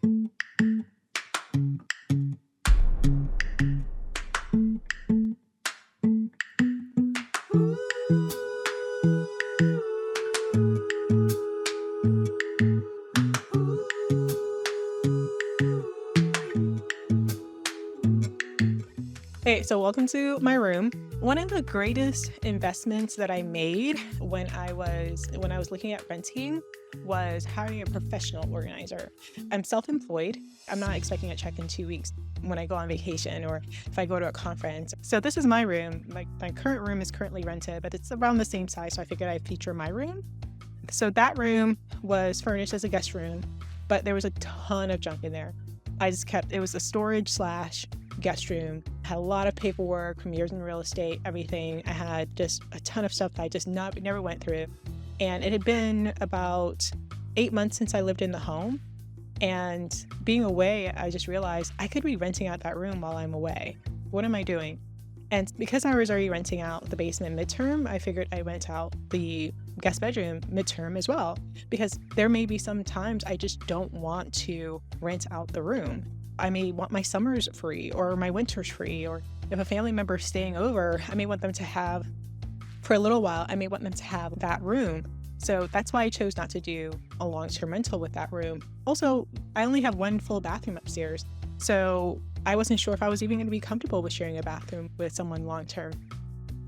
Hey, so welcome to my room. One of the greatest investments that I made when I was looking at renting was hiring a professional organizer. I'm self-employed. I'm not expecting a check in 2 weeks when I go on vacation or if I go to a conference. So this is my room. My current room is currently rented, but it's around the same size. So I figured I'd feature my room. So that room was furnished as a guest room, but there was a ton of junk in there. It was a storage slash guest room. Had a lot of paperwork from years in real estate, everything. I had just a ton of stuff that I just never went through. And it had been about 8 months since I lived in the home. And being away, I just realized I could be renting out that room while I'm away. What am I doing? And because I was already renting out the basement midterm, I figured I'd rent out the guest bedroom midterm as well, because there may be some times I just don't want to rent out the room. I may want my summers free or my winters free, or if a family member is staying over, I may want them to have, for a little while, I may want them to have that room. So that's why I chose not to do a long-term rental with that room. Also, I only have one full bathroom upstairs, so I wasn't sure if I was even going to be comfortable with sharing a bathroom with someone long-term.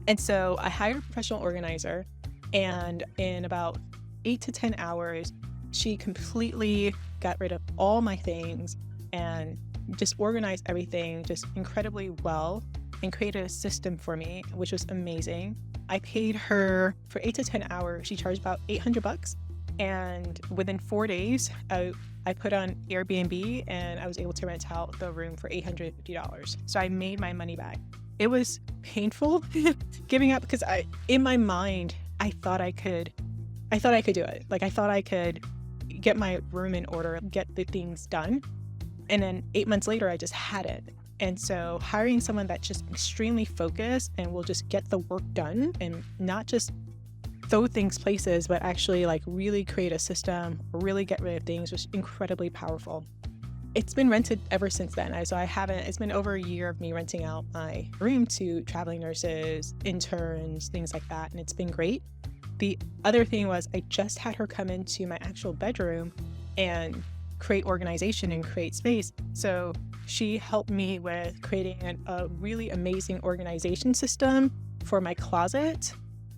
And so I hired a professional organizer, and in about 8 to 10 hours, she completely got rid of all my things and just organized everything just incredibly well and created a system for me, which was amazing. I paid her for 8 to 10 hours. She charged about $800. And within 4 days, I put on Airbnb and I was able to rent out the room for $850. So I made my money back. It was painful giving up because in my mind, I thought I could do it. Like I thought I could get my room in order, get the things done. And then 8 months later, I just had it. And so hiring someone that's just extremely focused and will just get the work done and not just throw things places, but actually like really create a system, really get rid of things was incredibly powerful. It's been rented ever since then. It's been over a year of me renting out my room to traveling nurses, interns, things like that. And it's been great. The other thing was I just had her come into my actual bedroom and create organization and create space. So she helped me with creating a really amazing organization system for my closet.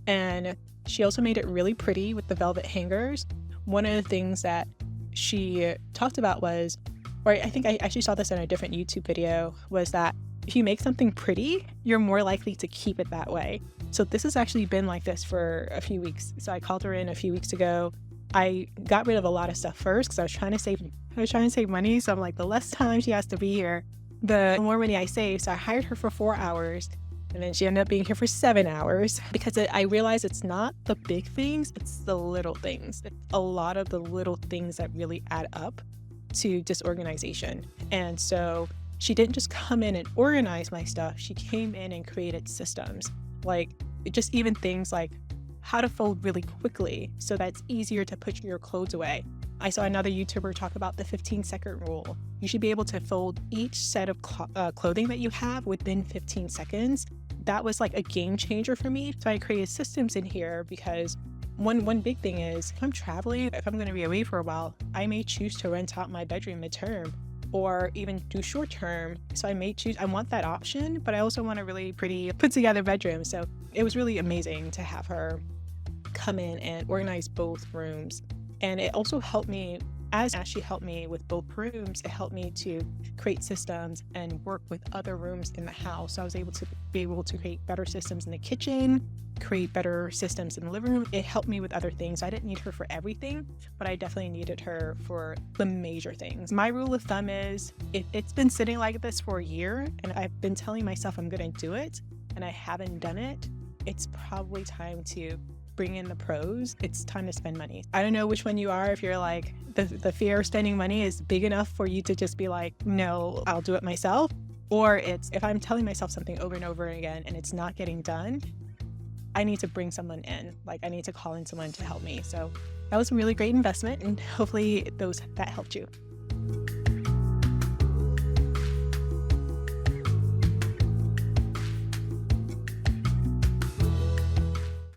And she also made it really pretty with the velvet hangers. One of the things that she talked about was, or I think I actually saw this in a different YouTube video, was that if you make something pretty, you're more likely to keep it that way. So this has actually been like this for a few weeks. So I called her in a few weeks ago. I got rid of a lot of stuff first because I was trying to save money. So I'm like, the less time she has to be here, the more money I save. So I hired her for 4 hours. And then she ended up being here for 7 hours because I realized it's not the big things, it's the little things. It's a lot of the little things that really add up to disorganization. And so she didn't just come in and organize my stuff. She came in and created systems, like just even things like how to fold really quickly so that it's easier to put your clothes away. I saw another YouTuber talk about the 15-second rule. You should be able to fold each set of clothing that you have within 15 seconds. That was like a game changer for me. So I created systems in here because one big thing is if I'm traveling, if I'm going to be away for a while, I may choose to rent out my bedroom midterm or even do short term. So I want that option, but I also want a really pretty put together bedroom. So it was really amazing to have her come in and organize both rooms. And it also helped me, as she helped me with both rooms, it helped me to create systems and work with other rooms in the house. So I was able to create better systems in the kitchen, create better systems in the living room. It helped me with other things. I didn't need her for everything, but I definitely needed her for the major things. My rule of thumb is it's been sitting like this for a year and I've been telling myself I'm going to do it and I haven't done it. It's probably time to bring in the pros. It's time to spend money. I don't know which one you are. If you're like the fear of spending money is big enough for you to just be like, no, I'll do it myself. Or it's if I'm telling myself something over and over again and it's not getting done, I need to bring someone in. Like I need to call in someone to help me. So that was a really great investment and hopefully that helped you.